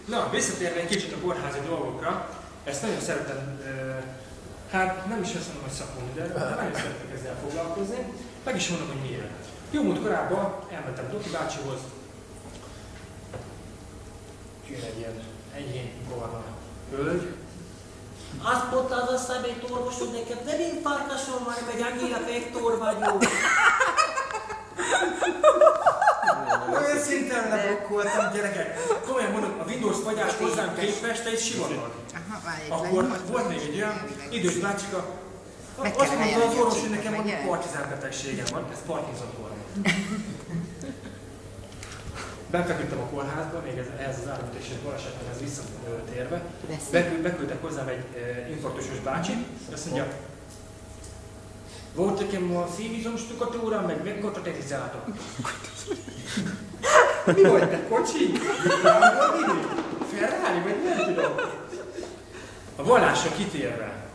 Na, visszatérve egy kicsit a kórházi dolgokra, ezt nagyon szeretem, hát nem is azt mondom, hogy szakmom, de nagyon szeretek ezzel foglalkozni. Meg is mondom, hogy miért. Jó múlt korábban elmentem Doki bácsihoz, jön egy ilyen enyhén barna hölgy. Azt mondta az a szemét orvos, hogy nekem nem infarktusom van, meg Angela Vektor vagyok. Olyan szinten lebokkoltam, gyerekek. Komolyan mondom, a Windows fagyás hozzám képest egy sivatag. Akkor volt még egy olyan idős bácsika, azt mondta az orvos, hogy nekem van partizán betegségem van, ez Parkinson-kor. Befeküdtem a kórházba, még ehhez az államütési balesetben ez visszatérve. Beküldtek hozzám egy infarktusos bácsit, azt mondja, volt nekem a szívizomstukatóra, meg megkatotetizátok. Mi vagy te, kocsi? Ferrari, vagy nem tudom. A vallásra kitérve.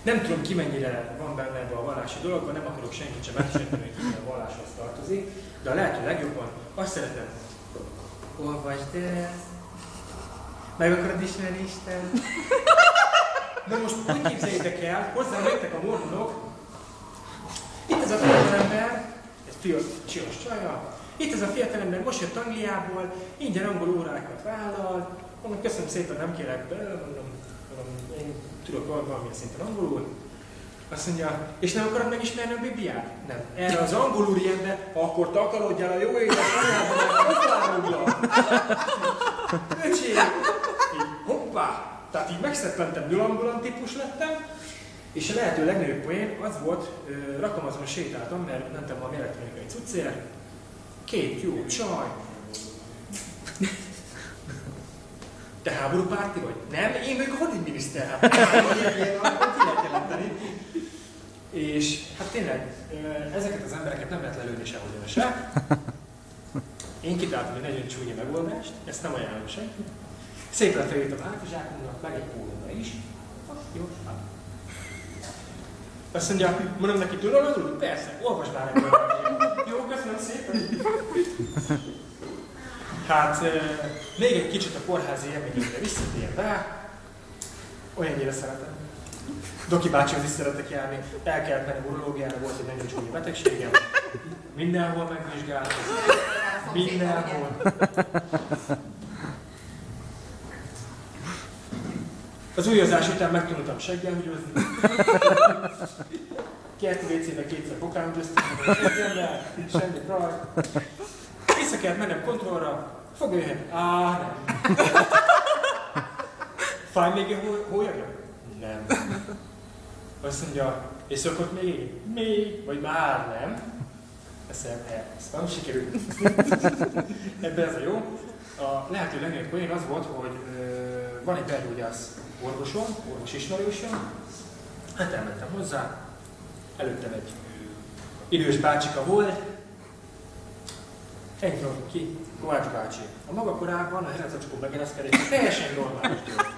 Nem tudom ki mennyire van benne ebbe a vallási dologban, nem akarok senkit sem megsérteni, hogy ki a valláshoz tartozik, de a lehető legjobban azt szeretem, olvasd el, meg akarod ismerni Isten. De most úgy képzeljétek el, hozzám jöttek a mormonok, itt ez a fiatalember, ez csinos csaja, itt ez a fiatalember most jött Angliából, ingyen angol órákat vállal, mondom, köszönöm szépen, nem kérek be, mondom, én tudok valamilyen szinten angolul. Azt mondja, és nem akarod megismerni a Bibliát? Nem. Erre az angol úriember, akkor takarodjál a jó édes anyádba, mert közvárogla. Öcsém! Hoppá! Tehát így megszeppentem, dülambulan típus lettem, és a lehető legnagyobb poén az volt, Rakamazon sétáltam, mert mentem valami elektronikai cuccért, két jó csaj. Te háborúpárti vagy? Nem, én vagyok a hadügyminiszter. Hát ki lehet jelenteni. És hát tényleg, ezeket az embereket nem lehet lelőni sehol se. Én kitáltam egy nagyon csúnya megoldást, ezt nem ajánlom senki. Szépen felírtam hátizsákunknak, meg egy pólóra is. Jó, hát. Azt mondja, mondom neki, tudod angolul? Persze, olvasd már meg. Jó, köszönöm szépen. Hát, még egy kicsit a kórházi élményekre visszatérve, olyannyira szeretem. Doki bácsihoz is szeretek járni, el kellett menni urológiára, volt egy nagyon csúnya betegségem. Mindenhol megvizsgáltam. Mindenhol. Az újazás után megtanultam seggel húgyozni. Kerti WC-be kétszer pokálhúgyoztam, seggemmel, semmi raj. Vissza kellett mennem kontrollra, fogja nem. Fáj még a hólyaga? Nem. Azt mondja, és szokott még? Még, vagy már nem. Ezt nem sikerült. Ebben ez a jó. A lehető legnagyobb poén az volt, hogy van egy belgyógyász orvosom, orvosismerősöm. Hát elmentem hozzá, előttem egy idős bácsika volt. Ennyi ki, Kovács bácsi. A maga korában a hercegsakó megereszkedés teljesen normális dolog.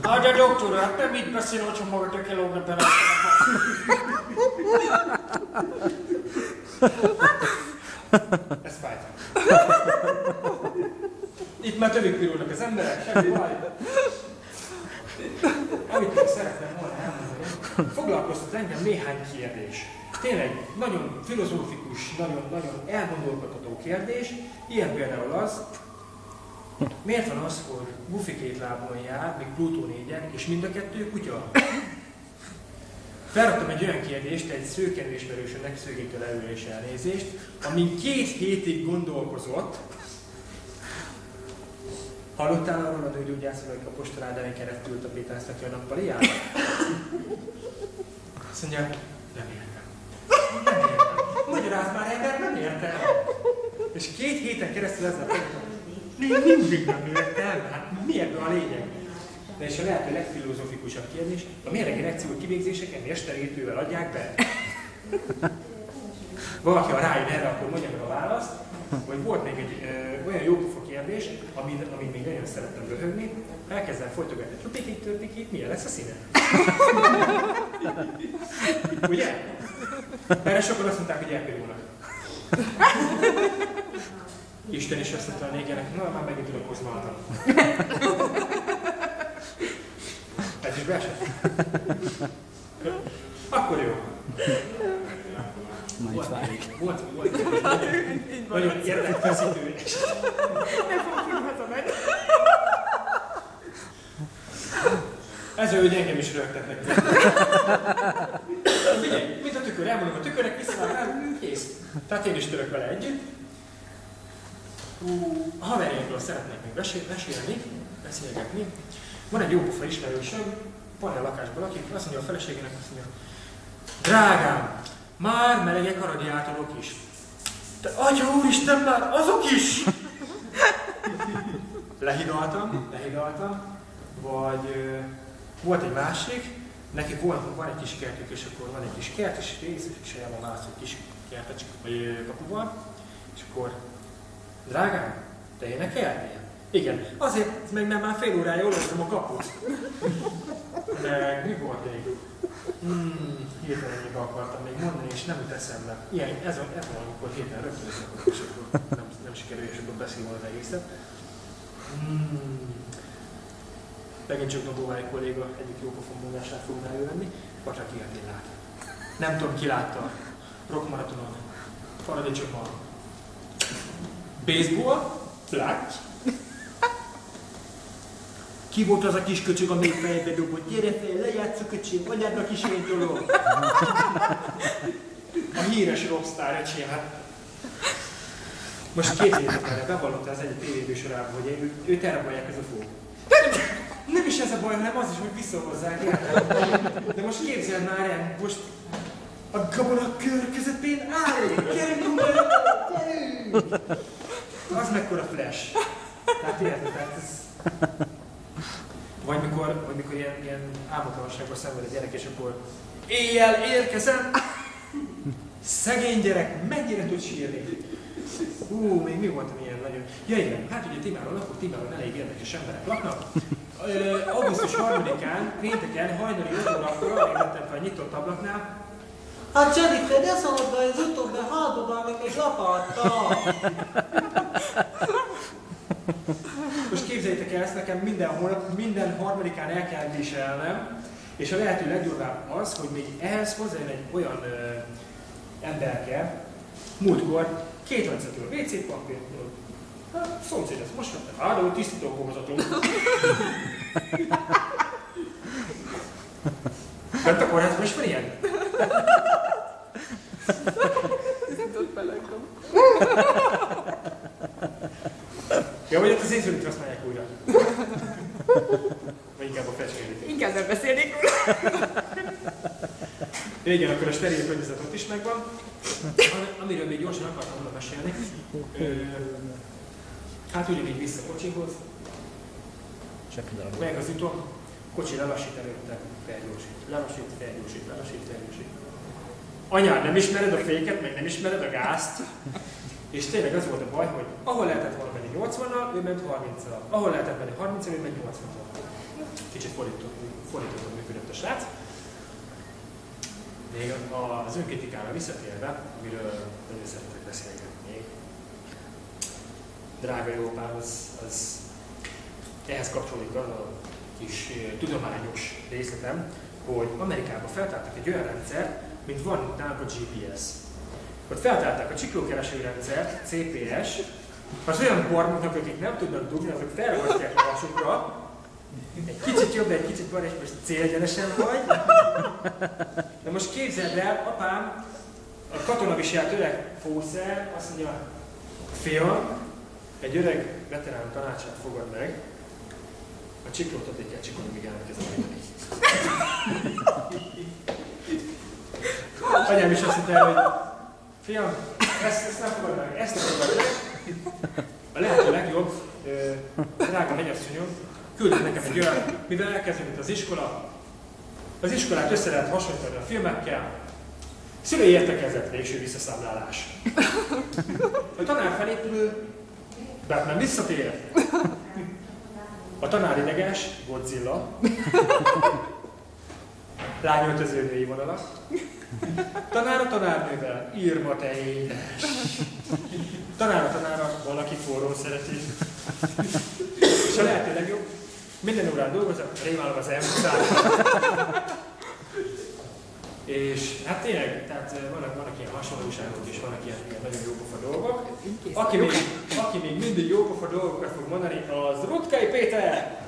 Hagyja doktor, hát nem így beszél, hogyha maga tökélógra beleszkedek. Ez fájt. Itt már tövig pirulnak az emberek, semmi baj. Amit még szeretném volna elmondani, foglalkoztat engem néhány kérdés. Tényleg nagyon filozófikus, nagyon elgondolkodható kérdés. Ilyen például az, miért van az, hogy Buffy két lábon jár, még Plutó négyen, és mind a kettő kutya? Felraktam egy olyan kérdést, egy szőkenőismerősönek, szőkétől előre elnézést, amin 2 hétig gondolkozott. Hallottál arról a nőgyógyászról, hogy Kapostorádán keresztül tapétáztatja a nappaliát? Azt mondja, nem értem. Nem értem. Magyarázd már, ember, nem értem. És 2 héten keresztül ezzel mondtam, mindig nem értem. Hát mi ebben a lényeg? De és a lehető legfilozofikusabb kérdés, a méreg erekció kivégzéseken mesterítővel adják be? Valaki, ha rájön erre, akkor mondja meg a választ, hogy volt még egy olyan jópofa kérdés, amit még nagyon szerettem röhögni, elkezdem folytogatni, trupikit, törpikit, milyen lesz a színe? Ugye? Erre sokan azt mondták, hogy elpirulnak. Isten is azt mondta a négernek, na már megint tudok kozmáltam. Ez is beesett? Akkor jó. Volt. Nagyon érdekfeszítő. Nem fogok így hazamenni. Ez ő, hogy engem is rögtetnek. Figyelj, mint a tükör, elmondom a tükörnek, visszavágám, kész. Tehát én is török vele együtt. A haverjainkról szeretnék még beszélgetni. Van egy jópofa ismerősöm, panel lakásban lakik, azt mondja a feleségének, azt mondja, drágám, már melegek a radiátorok is. De atya úristen, már azok is! Lehidaltam, vagy volt egy másik, nekik van egy kis kertük, és akkor van egy kis kert, és el van választott kis kertet kapuval, és akkor, drágám, te énekeltél? Igen, azért, meg nem már fél órája olvastam a kaput. Meg mi volt még? Hirtelenjébe akartam még mondani, és nem jut eszembe. Ilyen, ez van, amikor hirtelen rögtön és akkor nem sikerül, és akkor beszélni az egészet. Megint csak Dobóvári kolléga egyik jópofon mondását fogom elővenni, Patra Kihetén lát. Nem tudom, ki látta. Rockmaratonon, paradicsommal. Baseball, flat. Ki volt az a kis köcsög, amelyik fejbe dobott? Gyere fel, lejátszok öcsém, anyádnak is én tolom. A híres rockstar öcsém, hát. Most képzeljétek el, bevallotta az egyik tévéműsorában, hogy őt elrabolják ez a fog. Nem is ez a baj, hanem az is, hogy visszahozzák, érted? De most képzeld már el, most a gabona kör közepén áll, gyerünk, gyerünk! Az mekkora flash. Tehát érted, tehát ez... Vagy mikor ilyen álmodtalanságban szenved a gyerek, és akkor éjjel érkezem! Szegény gyerek, mennyire tud sírni? Még mi volt ilyen nagyon... Ja igen, hát ugye Tímáron elég érdekes emberek laknak. Augusztus 3-án, pénteken, hajnali 5 órakor, még lettem fel nyitott ablaknál. Hát Jennifer, ne szalad be az utóbbi hátodban, még egy lapáttal. Most képzeljétek el, ezt nekem minden harmadikán el kell viselnem, és a lehető legdurvább az, hogy még ehhez hozzájön egy olyan emberke, múltkor 2 lancetől WC papír, szomszéd, ezt most vettem, de tisztító bogazatom. Bent a kórházban is van ilyen? Tisztított belegom. Ja, vagy ott az észrevényt használják újra. Vagy inkább a fecskérit. Inkább nem beszélnék róla. Igen, akkor a steril környezet ott is megvan. Amiről még gyorsan akartam volna mesélni. Hát ugyanígy vissza kocsihoz. Meg az ütom, kocsi lelassít előtte, felgyorsít. Anyád, nem ismered a féket, meg nem ismered a gázt. És tényleg az volt a baj, hogy ahol lehetett volna menni 80-nal, ő ment 30-al. Ahol lehetett menni 30-al, ő ment 80-al. Kicsit fordítottan működött a srác. Még az önkritikára visszatérve, amiről nagyon szeretek beszélgetni még. Drága jó apám, az ehhez kapcsolódik az a kis tudományos részletem, hogy Amerikában feltártak egy olyan rendszert, mint van nálunk a GPS. Ott feltárták a csiklókereső rendszert, CPS, az olyan barmoknak, akik nem tudnak dugni, azok felhozták a vasukra, egy kicsit jobb, egy kicsit balra, és most célegyenesen vagy. De most képzeld el, apám, a katonaviselt öreg fószer, azt mondja, fiam, egy öreg veterán tanácsát fogad meg, a csiklót addig kell csikolni, míg elkezdeni. Anyám is azt mondta, hogy fiam, ezt nem fogad meg, ezt nem fogad meg. A lehető legjobb, drága mennyasszonyom, küldött nekem egy olyan, mivel elkezdődött az iskolát össze lehet hasonlítani a filmekkel, szülői értekezett végső visszaszámlálás. A tanár felépülő, Batman visszatér. A tanár ideges, Godzilla. Lányöltöző női vonalak. Tanár a tanárnővel, Irma te édes. Tanár a tanára, valaki forró szeretés. És a lehető legjobb, minden órán dolgozom, rémálom az elmúlt. És hát tényleg, tehát vannak ilyen hasonlóságok és vannak ilyen nagyon jópofa dolgok. Aki még mindig jópofa dolgokat fog mondani, az Rutkay Péter!